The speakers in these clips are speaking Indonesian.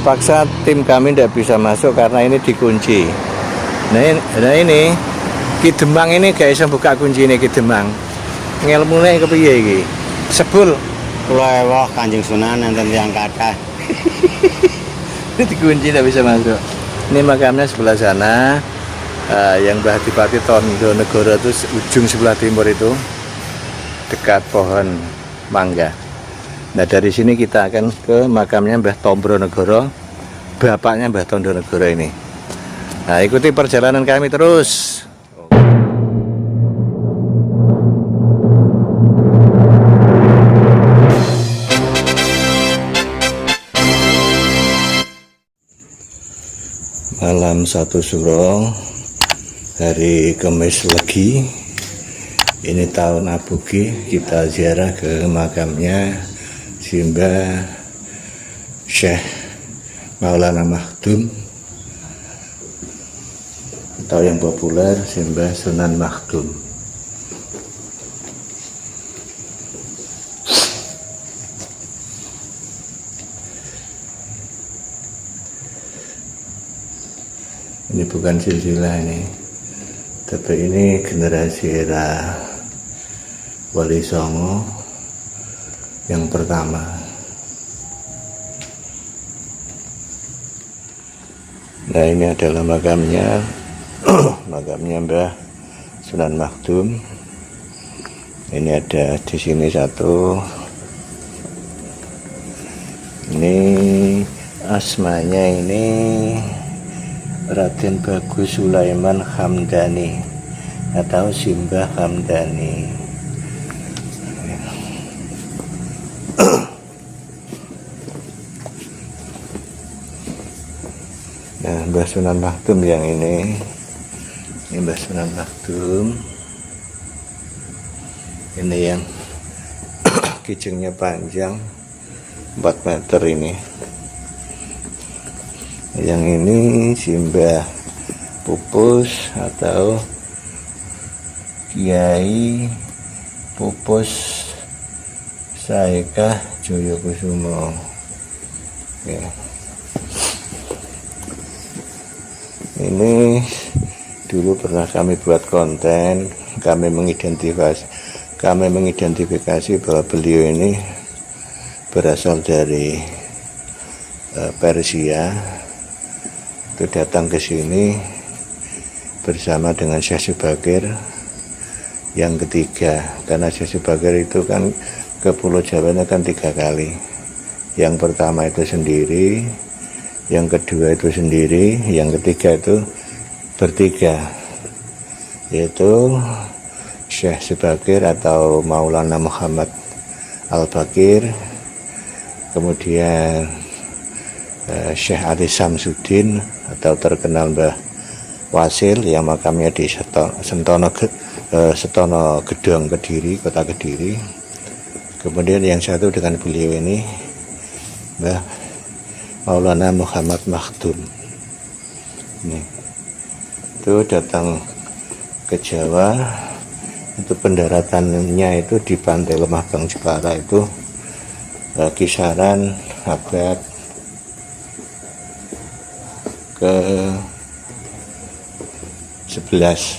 terpaksa tim kami tidak bisa masuk karena ini dikunci. Nah ini Ki Demang ini guys yang buka kunci ini Ki Demang. Ngelmune kepiye iki? Sebul. Kula ewah Kanjeng Sunan enten tiyang kathah. Ini dikunci tidak bisa masuk. Ini makamnya sebelah sana. Yang Mbah Adipati Tondonegoro itu ujung sebelah timur itu dekat pohon mangga. Nah dari sini kita akan ke makamnya Mbah Tombronegoro, bapaknya Mbah Tondonegoro ini. Nah ikuti perjalanan kami terus. Malam 1 Suro, hari Kamis Legi, ini tahun Aboge, kita ziarah ke makamnya Simbah Syekh Maulana Makhdum atau yang populer Simbah Sunan Makhdum. Ini bukan silsilah ini, tapi ini generasi era Wali Songo yang pertama. Nah ini adalah makamnya, makamnya Mbah Sunan Makhdum. Ini ada di sini satu. Ini asmanya ini Raden Bagus Sulaiman Hamdani atau Simbah Hamdani. Nah, Mbah Sunan Makhdum yang ini Mbah Sunan Makhdum. Ini yang kijengnya panjang 4 meter ini. Yang ini Simbah Pupus atau Kiai Pupus Saekah Joyokusumo. Ya. Ini dulu pernah kami buat konten, kami mengidentifikasi bahwa beliau ini berasal dari Persia. Itu datang ke sini bersama dengan Syekh Subakir yang ketiga, karena Syekh Subakir itu kan ke Pulau Jawa kan 3 kali. Yang pertama itu sendiri, yang kedua itu sendiri, yang ketiga itu bertiga, yaitu Syekh Subakir atau Maulana Muhammad Al-Bakir, kemudian Syekh Ali Samsudin atau terkenal Mbah Wasil yang makamnya di Setono Gedong Kediri, kota Kediri. Kemudian yang satu dengan beliau ini Mbah Maulana Muhammad Makhdum. Ini itu datang ke Jawa, itu pendaratannya itu di Pantai Lemah Bang Jepara itu kisaran abad ke 11.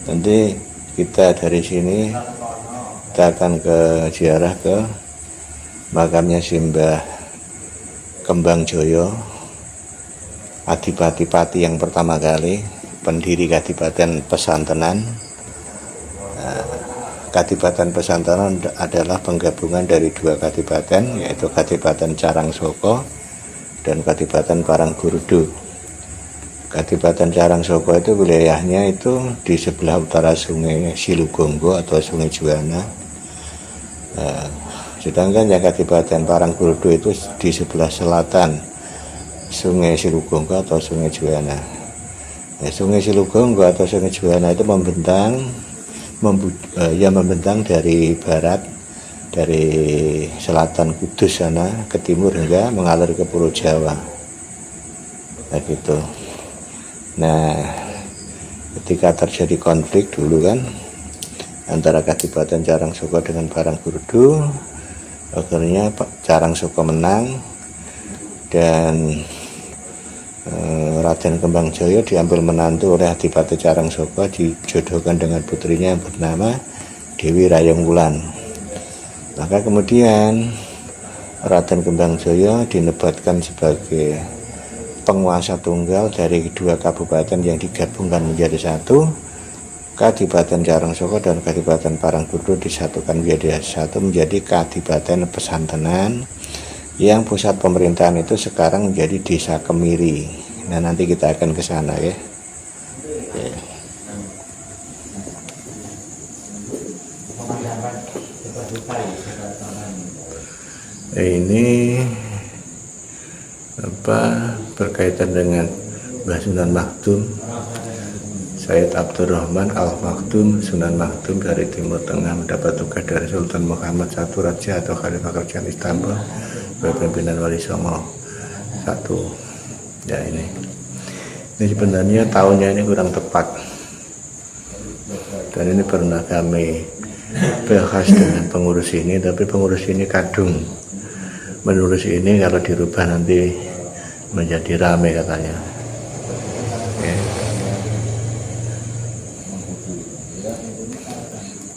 Nanti kita dari sini kita akan ke ziarah ke makamnya Simbah Kembang Joyo, Adipati-pati yang pertama kali, pendiri Kadipaten Pesantenan. Kadipaten Pesantenan adalah penggabungan dari 2 kadipaten, yaitu Kadipaten Carangsoko dan Kadipaten Parangburdo. Kadipaten Carangsoko itu wilayahnya itu di sebelah utara Sungai Silugonggo atau Sungai Juwana. Sedangkan yang Kadipaten Parangburdo itu di sebelah selatan Sungai Silugonggo atau Sungai Juwana. Sungai Silugonggo atau Sungai Juwana itu membentang dari barat, dari selatan Kudus sana ke timur hingga mengalir ke Pulau Jawa. Nah gitu. Nah ketika terjadi konflik dulu kan antara Kadipaten Carangsoko dengan Parangkurudu. Akhirnya Carangsoko menang dan Raden Kembangjaya diambil menantu oleh Adipati Carangsoko, dijodohkan dengan putrinya yang bernama Dewi Rayong Wulan. Maka kemudian Raden Kembangjaya dinebatkan sebagai penguasa tunggal dari dua kabupaten yang digabungkan menjadi satu. Kadipaten Carangsoko dan Kadipaten Parangkurudu disatukan menjadi satu, menjadi Kadipaten Pesantenan, yang pusat pemerintahan itu sekarang menjadi Desa Kemiri. Nah, nanti kita akan ke sana ya. Ini berkaitan dengan Mbah Sunan Makdum, Sayyid Abdurrahman Al-Makdum Sunan Makdum dari Timur Tengah, mendapat tugas dari Sultan Muhammad I Raja atau Khalifah Kerajaan Istanbul sebagai pimpinan Wali Songo I. Ya, ini sebenarnya tahunnya ini kurang tepat, dan ini pernah kami bahas dengan pengurus ini, tapi pengurus ini kadung menulis ini kalau dirubah nanti menjadi rame katanya.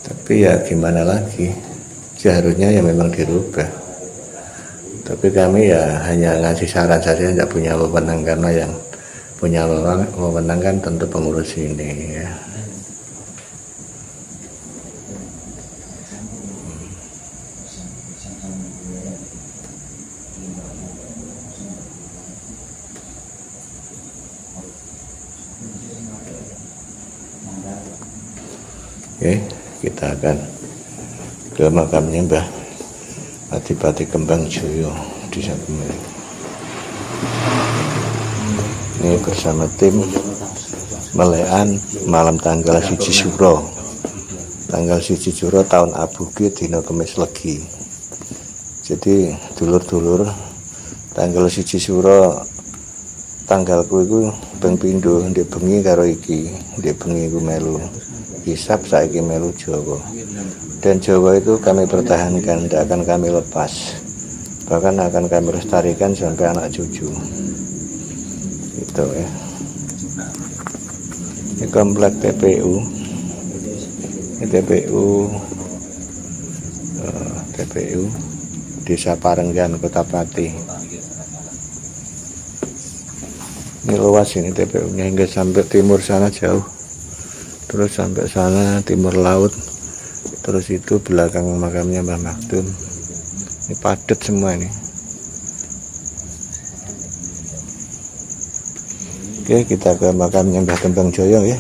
Tapi ya gimana lagi, seharusnya ya memang dirubah. Tapi kami ya hanya ngasih saran saja, tidak punya wewenang, karena yang punya wewenang kan tentu pengurus ini ya. Oke, kita akan ke makamnya Mbah Adipati Kembangjaya di Kemiri. Ini bersama tim melekan malam tanggal 1 Suro. Tanggal 1 Suro tahun Abugi dina Kemis Legi. Jadi dulur-dulur tanggal 1 Suro tanggalku iku ping pindho, ndek bengi karo iki, ndek bengi iku melu hisab, saiki melu Jawa. Dan Jawa itu kami pertahankan, tidak akan kami lepas, bahkan akan kami lestarikan sampai anak cucu. Itu ya. Ini komplek TPU. Ini TPU Desa Parenggan, Kota Pati. Ini luas ini TPU-nya hingga sampai timur sana jauh. Terus sampai sana timur laut, terus itu belakang makamnya Mbah Makdum. Ini padat semua ini. Oke, kita ke makamnya Mbah Kembangjaya ya.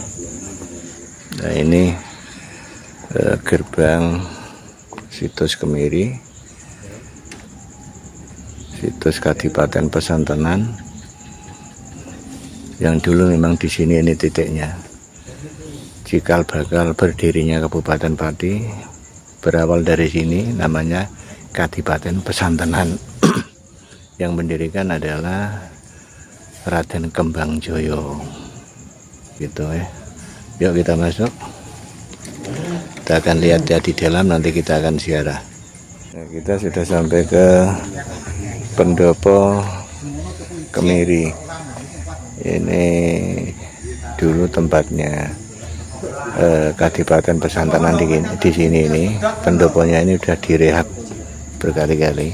Nah, ini gerbang situs Kemiri, situs Kadipaten Pesantenan, yang dulu memang di sini ini titiknya. Cikal bakal berdirinya Kabupaten Pati berawal dari sini, namanya Kadipaten Pesantenan. Yang mendirikan adalah Raden Kembangjaya. Gitu ya. Yuk kita masuk. Kita akan lihat ya di dalam, nanti kita akan ziarah. Nah, kita sudah sampai ke Pendopo Kemiri. Ini dulu tempatnya Kadipaten Pesantenan di sini. Ini pendoponya ini sudah direhab berkali-kali.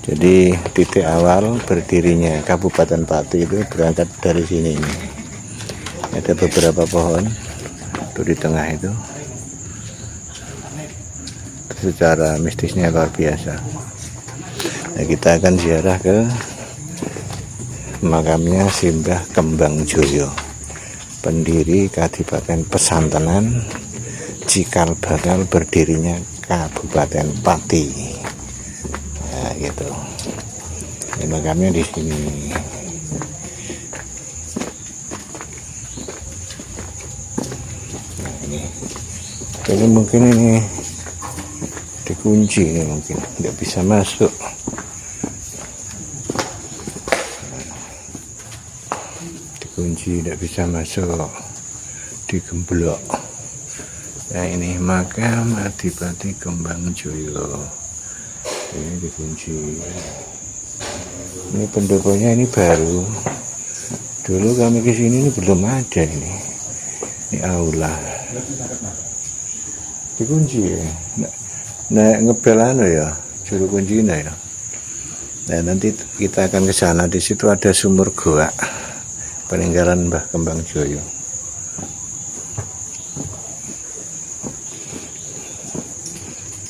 Jadi titik awal berdirinya Kabupaten Pati itu berangkat dari sini. Ini ada beberapa pohon tuh di tengah itu. Secara mistisnya luar biasa. Nah, kita akan ziarah ke makamnya Simbah Kembangjaya, pendiri Kadipaten Pesantenan, cikal bakal berdirinya Kabupaten Pati. Nah, gitu. Ini makamnya di sini. Nah, ini mungkin ini dikunci, ini mungkin nggak bisa masuk. Kunci tidak bisa masuk. digemblok. Nah ini makam Adipati Kembangjoyo. Ini dikunci. Ini pendoponya ini baru. Dulu kami kesini ini belum ada ini. Ini aula. Dikunci ya. Nah ngebel ya, juru kuncinya ya. Nah nanti kita akan ke sana. Di situ ada sumur goa peninggalan Mbah Kembangjoyo.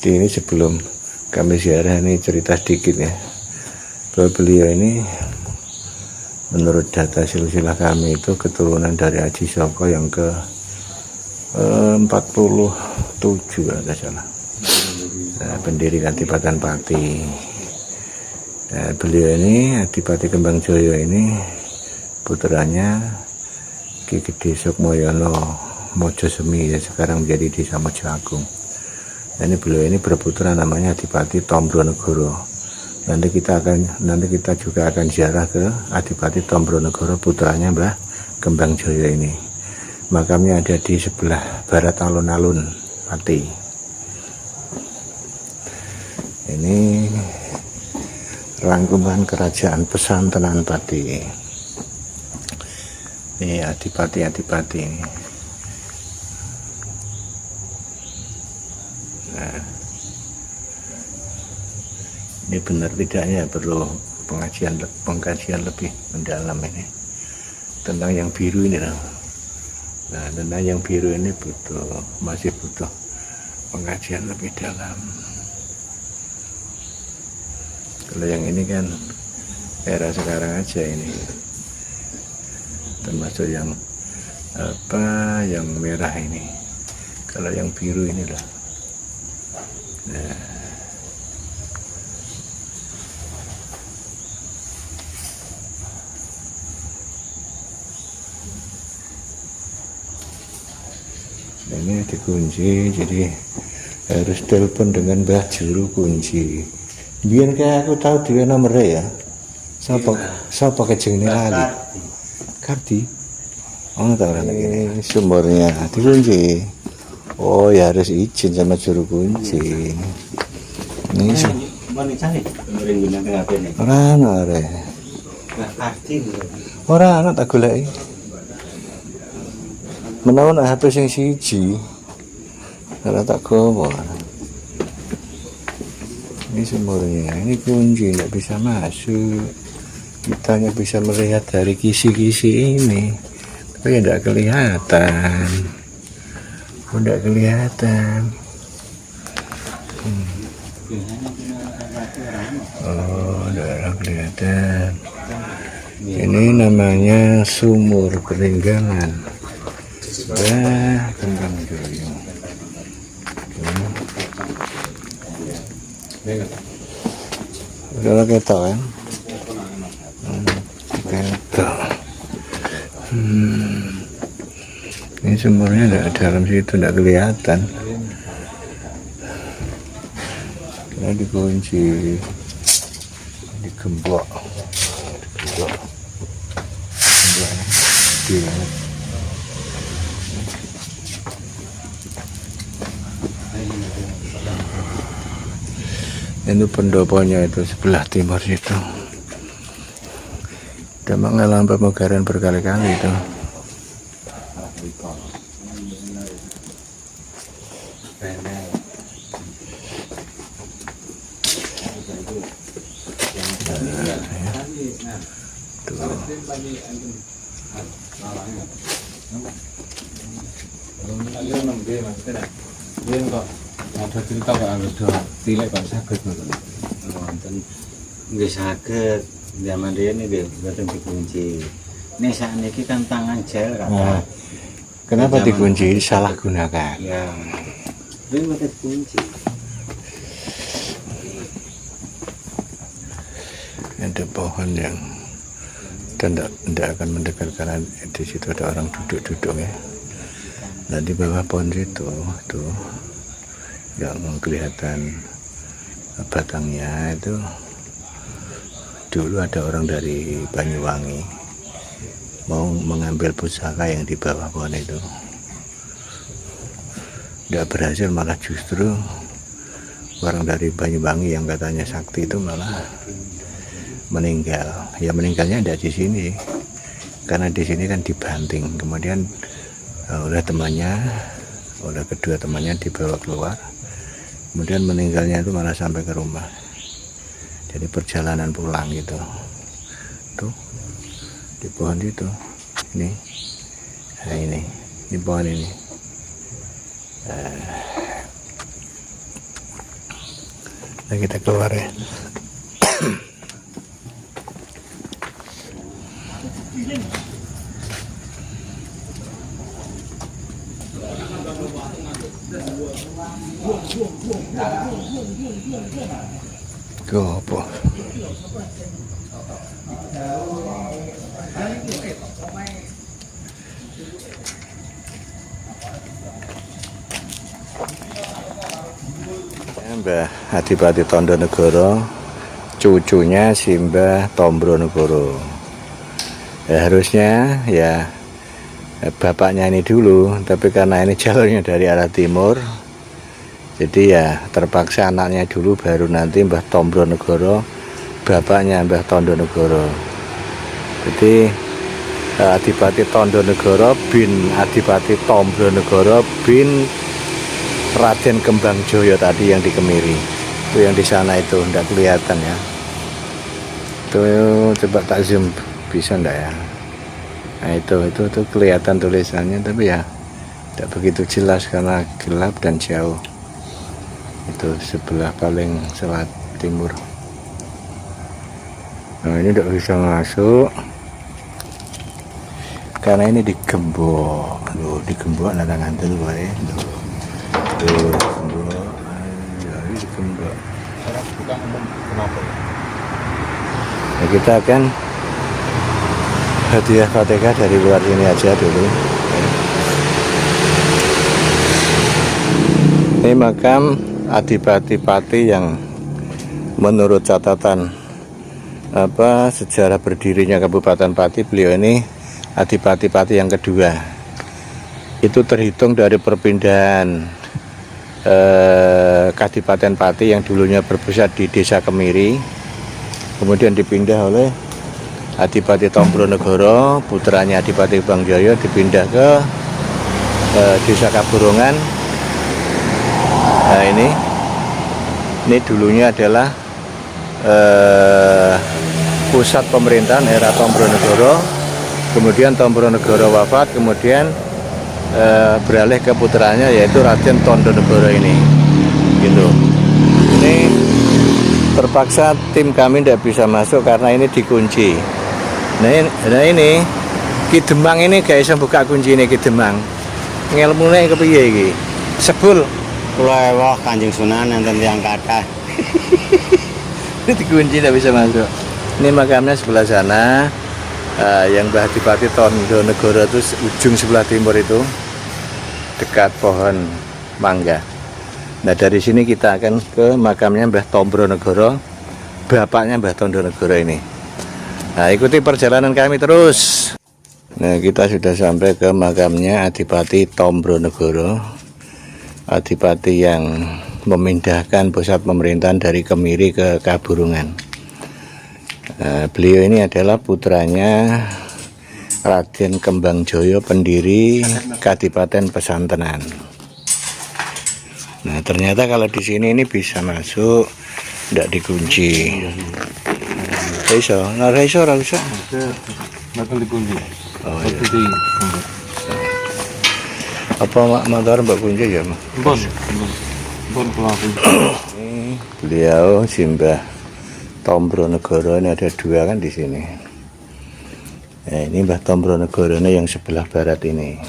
Ini sebelum kami ziarah ini cerita sedikit ya, bahwa beliau ini menurut data silsilah kami itu keturunan dari Haji Soko yang ke 47 kalau tidak salah. Nah, pendiri Kadipaten Pati. Nah, beliau ini Adipati Kembangjoyo ini putranya Ki Gede Sukmoyono Mojosemi yang sekarang menjadi Desa Mojo Agung. Nah, ini beliau ini berputra namanya Adipati Tombronegoro. Nanti kita juga akan ziarah ke Adipati Tombronegoro putranya Mbah Kembangjoyo ini. Makamnya ada di sebelah barat alun-alun Pati. Ini rangkuman kerajaan pesantren Pati. Ini Adipati ini. Nah, ini benar tidaknya perlu pengkajian lebih mendalam ini tentang yang biru ini loh. Nah, tentang yang biru ini masih butuh pengkajian lebih dalam. Kalau yang ini kan era sekarang aja ini, termasuk yang yang merah ini. Kalau yang biru ini loh. Nah, ini dikunci, jadi harus telepon dengan Mbah Juru Kunci. Biar kayak aku tahu dia nomornya ya. Siapa kejengnya lali? Kardi. Oh tahu lah ini sumbernya dikunci. Oh ya harus izin sama juru kunci. Ini orang ada. Orang anak tak golek. Menawan HP sing siji. Ora tak gowo. Ini sumurnya, ini kunci, nggak bisa masuk. Kita hanya bisa melihat dari kisi-kisi ini, tapi tidak kelihatan. Tidak kelihatan. Oh, tidak kelihatan. Ini namanya sumur peninggalan Mbah Kembangjoyo. Udah ketok kan? Ketok. Ini sumurnya tidak dalam situ, tidak kelihatan. Karena dikunci, digembok. Itu pendoponya itu sebelah timur situ. Udah mengalami pemugaran berkali-kali itu. Ada cerita kok anggota tilek kok saged ngoten. Wonten nggih saged zaman riyen nggih boten dikunci. Nek sakniki kan tangan jel Nah, kenapa dikunci? Salah gunakan. Ya. Ini boten dikunci. Ada pohon yang tidak akan mendekat karena di situ ada orang duduk-duduk ya. Nah di bawah pohon itu tuh yang kelihatan batangnya itu dulu ada orang dari Banyuwangi mau mengambil pusaka yang di bawah pohon itu. Nggak berhasil, malah justru orang dari Banyuwangi yang katanya sakti itu malah meninggal. Ya meninggalnya tidak di sini, karena di sini kan dibanting, kemudian oleh kedua temannya dibawa keluar, kemudian meninggalnya itu malah sampai ke rumah. Jadi perjalanan pulang gitu. Tuh di pohon itu, ini, nah ini pohon ini. Nah, kita keluar ya. Gopo. Mbah Adipati Tondonegoro, cucunya si Mbah Tombronegoro. Ya, harusnya ya bapaknya ini dulu, tapi karena ini jalurnya dari arah timur, jadi ya terpaksa anaknya dulu, baru nanti Mbah Tombronegoro, bapaknya Mbah Tondonegoro. Jadi Adipati Tondonegoro bin Adipati Tombronegoro bin Raden Kembang Joyo tadi yang di Kemiri. Itu yang di sana itu enggak kelihatan ya. Itu coba tak zoom, bisa enggak ya? Nah itu kelihatan tulisannya, tapi ya tidak begitu jelas karena gelap dan jauh. Itu sebelah paling selatan timur. Nah ini tidak bisa masuk karena ini digembok. Loh, digembok nada ngantel gue. Tuh, digembok. Ya, ini digembok. Kenapa? Nah, kita akan hadiah Fatihah dari luar sini aja dulu. Ini makam Adipati-Pati yang menurut catatan sejarah berdirinya Kabupaten Pati, beliau ini Adipati-Pati yang kedua. Itu terhitung dari perpindahan Kadipaten Pati yang dulunya berpusat di Desa Kemiri, kemudian dipindah oleh Adipati Tombronegoro, putranya Adipati Kembang Joyo, dipindah ke Desa Kaburungan. Nah ini dulunya adalah pusat pemerintahan era Tombronegoro. Kemudian Tombronegoro wafat, kemudian beralih ke putranya yaitu Raden Tondonegoro ini, gitu. Ini terpaksa tim kami tidak bisa masuk karena ini dikunci. Nah ini Ki Demang ini gak bisa buka kunci ini. Ki Demang ngelmune kepiye iki? Sebul Kula ewah Kanjeng Sunan enten tiyang kathah. Ini dikunci tidak bisa masuk. Ini makamnya sebelah sana. Yang Mbah Adipati Tondonegoro itu ujung sebelah timur itu, dekat pohon mangga. Nah dari sini kita akan ke makamnya Mbah Tombronegoro, bapaknya Mbah Tondonegoro ini. Nah ikuti perjalanan kami terus. Nah kita sudah sampai ke makamnya Adipati Tombronegoro, Adipati yang memindahkan pusat pemerintahan dari Kemiri ke Kaburungan. Beliau ini adalah putranya Raden Kembang Joyo, pendiri Kadipaten Pesantenan. Nah ternyata kalau di sini ini bisa masuk, tidak dikunci. Iso, nggak iso, nggak bisa. Bakal dikunci. Oh iya. Apa motor mbak kunci ya? Bon pelaku. Ini beliau Simbah Tombronegoro, ini ada dua kan di sini. Nah, ini Mbah Tombronegoro ini yang sebelah barat ini.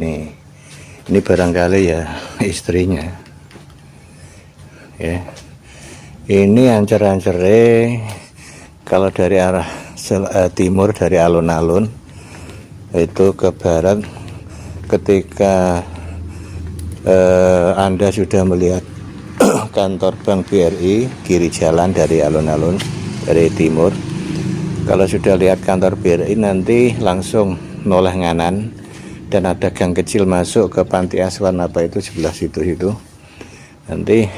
Nih, ini barangkali ya istrinya. Ya, ini ancer-ancere kalau dari arah timur dari alun-alun itu ke barat. Ketika Anda sudah melihat kantor Bank BRI kiri jalan dari alun-alun dari timur, kalau sudah lihat kantor BRI nanti langsung noleh nganan dan ada gang kecil masuk ke panti asuhan apa itu sebelah situ. Nanti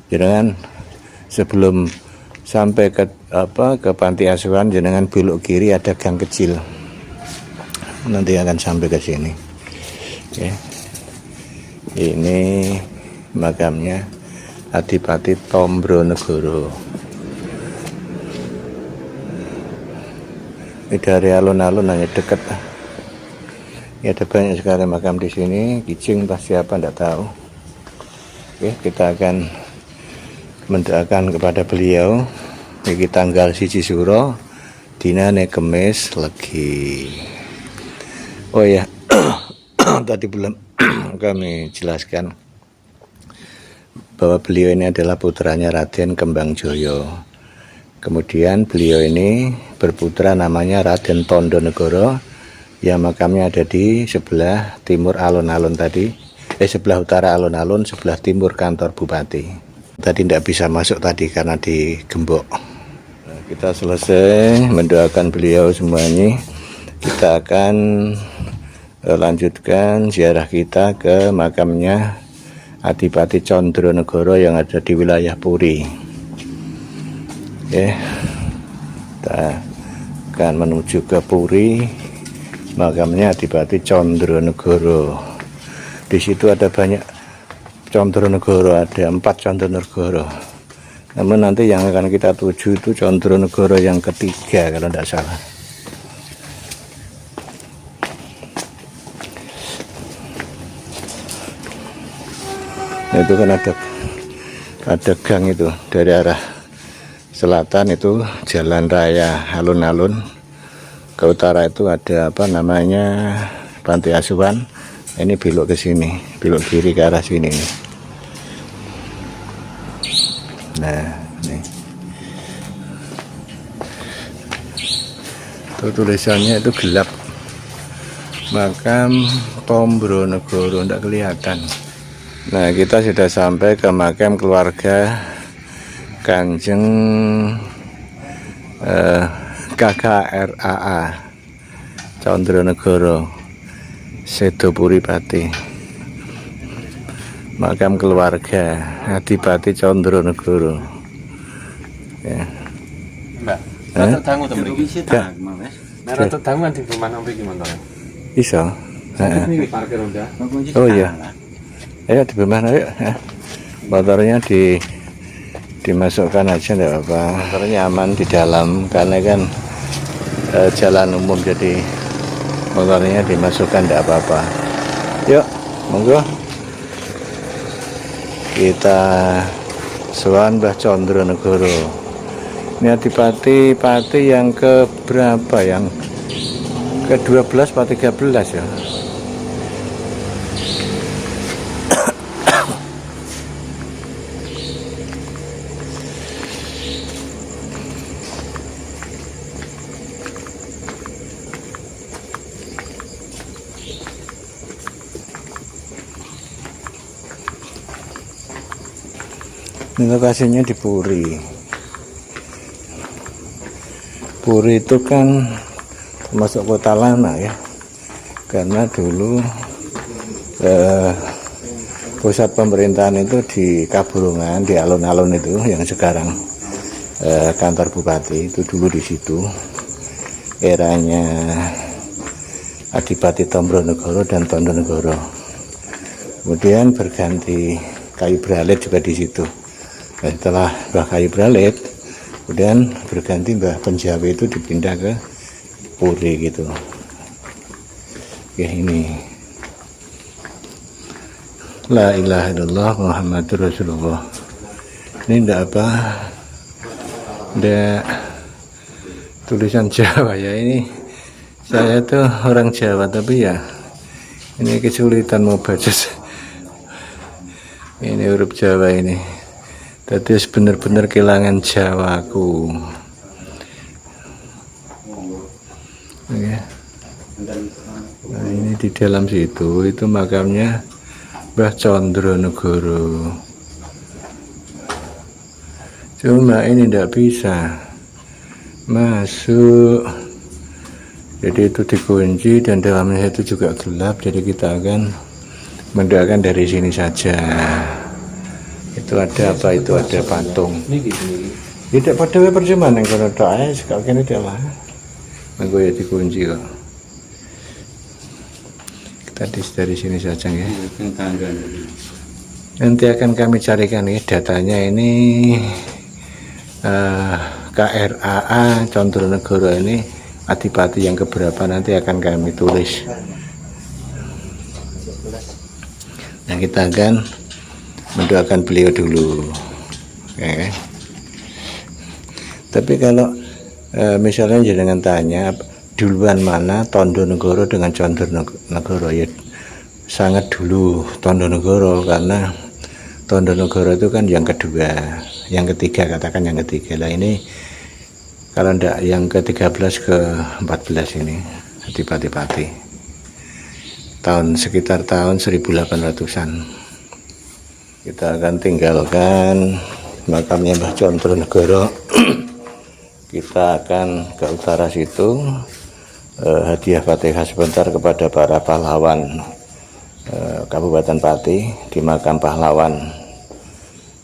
jenengan sebelum sampai ke panti asuhan, jenengan belok kiri, ada gang kecil, nanti akan sampai ke sini. Oke. Ini makamnya Adipati Tombronegoro. Ini dari alun-alun hanya dekat. Ya, ada banyak sekali makam di sini. Kijing pasti apa enggak tahu. Oke, kita akan mendoakan kepada beliau. Ini tanggal 1 Suro, dinane Kemis Legi. Oh ya, tadi belum kami jelaskan bahwa beliau ini adalah putranya Raden Kembangjoyo. Kemudian beliau ini berputra namanya Raden Tondonegoro, yang makamnya ada di sebelah timur alun-alun tadi, sebelah utara alun-alun, sebelah timur kantor bupati. Tadi tidak bisa masuk tadi karena digembok. Nah, kita selesai mendoakan beliau semuanya. Kita akan lanjutkan ziarah kita ke makamnya Adipati Condronegoro yang ada di wilayah Puri. Oke, kita akan menuju ke Puri, makamnya Adipati Condronegoro. Di situ ada banyak Condronegoro, ada 4 Condronegoro. Namun nanti yang akan kita tuju itu Condronegoro yang ketiga kalau tidak salah. Nah, itu kan ada gang itu dari arah selatan, itu jalan raya alun-alun. Ke utara itu ada apa namanya panti asuhan. Ini belok ke sini, belok kiri ke arah sini. Nah, ini itu tulisannya itu gelap. Makam Tombronegoro, tidak kelihatan. Nah, kita sudah sampai ke makam keluarga Kanjeng KKRAA Condronegoro Sedo Puripati. Makam keluarga Adipati Condronegoro. Ya. Mbak, rata tangu to mriki. Bisa Nek rata tangu kan di rumah nang mriki montore. Iso. Ini parkir Honda. Oh iya. Ayo di mana yuk? Motornya dimasukkan aja enggak apa-apa. Motornya aman di dalam karena kan jalan umum, jadi motornya dimasukkan enggak apa-apa. Yuk, monggo. Kita sowan Mbah Condronegoro. Ini Adipati yang ke berapa, yang ke-12 atau 13 ya? Ini lokasinya di Puri. Puri itu kan termasuk kota lama ya, karena dulu pusat pemerintahan itu di Kaburungan, di alun-alun itu yang sekarang kantor bupati, itu dulu di situ eranya Adipati Tombronegoro dan Tondonegoro. Kemudian berganti Kayu Bralit juga di situ. Nah, setelah Mbah Kayu Bralit, kemudian berganti Mbah Penjawi, itu dipindah ke Puri gitu. Oke, ini La ilaha illallah Muhammadur Rasulullah. Ini enggak apa, enggak tulisan Jawa ya. Ini saya tuh orang Jawa, tapi ya ini kesulitan mau baca ini huruf Jawa ini. Tadi benar-benar kehilangan Jawaku. Oke. Nah, ini di dalam situ itu makamnya Mbah Condronegoro. Cuma ini tidak bisa masuk Jadi itu dikunci dan dalamnya itu juga gelap, jadi kita akan mendoakan dari sini saja. Itu ada apa? Itu ada patung. Tidak pada percuma yang kalau doa sekali ini adalah menggo ya dikunci kok. Kita dari sini saja ya. Nanti akan kami carikan ya datanya ini KRAA Condronegoro ini adipati yang keberapa, nanti akan kami tulis. Nah, kita akan mendoakan beliau dulu. Oke. Tapi kalau misalnya jangan tanya duluan mana Tondonegoro dengan Condronegoro, ya sangat dulu Tondonegoro, karena Tondonegoro itu kan yang kedua, yang ketiga, katakan yang ketiga lah. Ini kalau ndak yang ke-13 ke-14 ini adipati-pati sekitar tahun 1800-an. Kita akan tinggalkan makamnya Mbah Condronegoro. Kita akan ke utara situ, hadiah Fatihah sebentar kepada para pahlawan Kabupaten Pati di makam pahlawan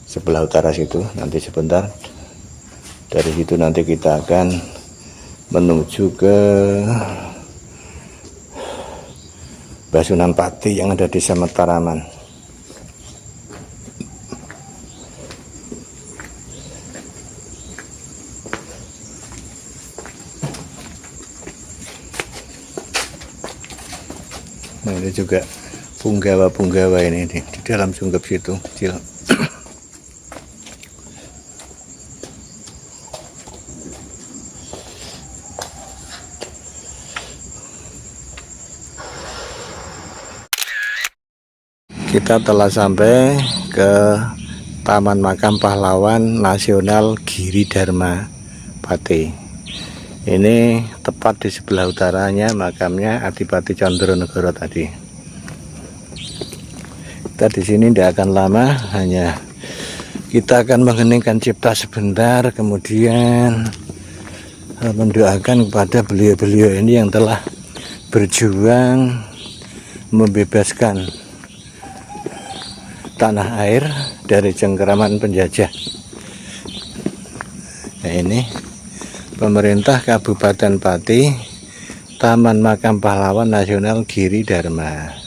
sebelah utara situ. Nanti sebentar dari situ nanti kita akan menuju ke Basunan Pati yang ada di Mataraman. Nah, ini juga punggawa ini di dalam sunggup situ kecil. Kita telah sampai ke Taman Makam Pahlawan Nasional Giri Dharma Pati. Ini tepat di sebelah utaranya makamnya Adipati Condronegoro tadi. Kita di sini tidak akan lama, hanya kita akan mengheningkan cipta sebentar, kemudian mendoakan kepada beliau-beliau ini yang telah berjuang membebaskan tanah air dari cengkeraman penjajah. Nah, ini pemerintah Kabupaten Pati, Taman Makam Pahlawan Nasional Giri Dharma.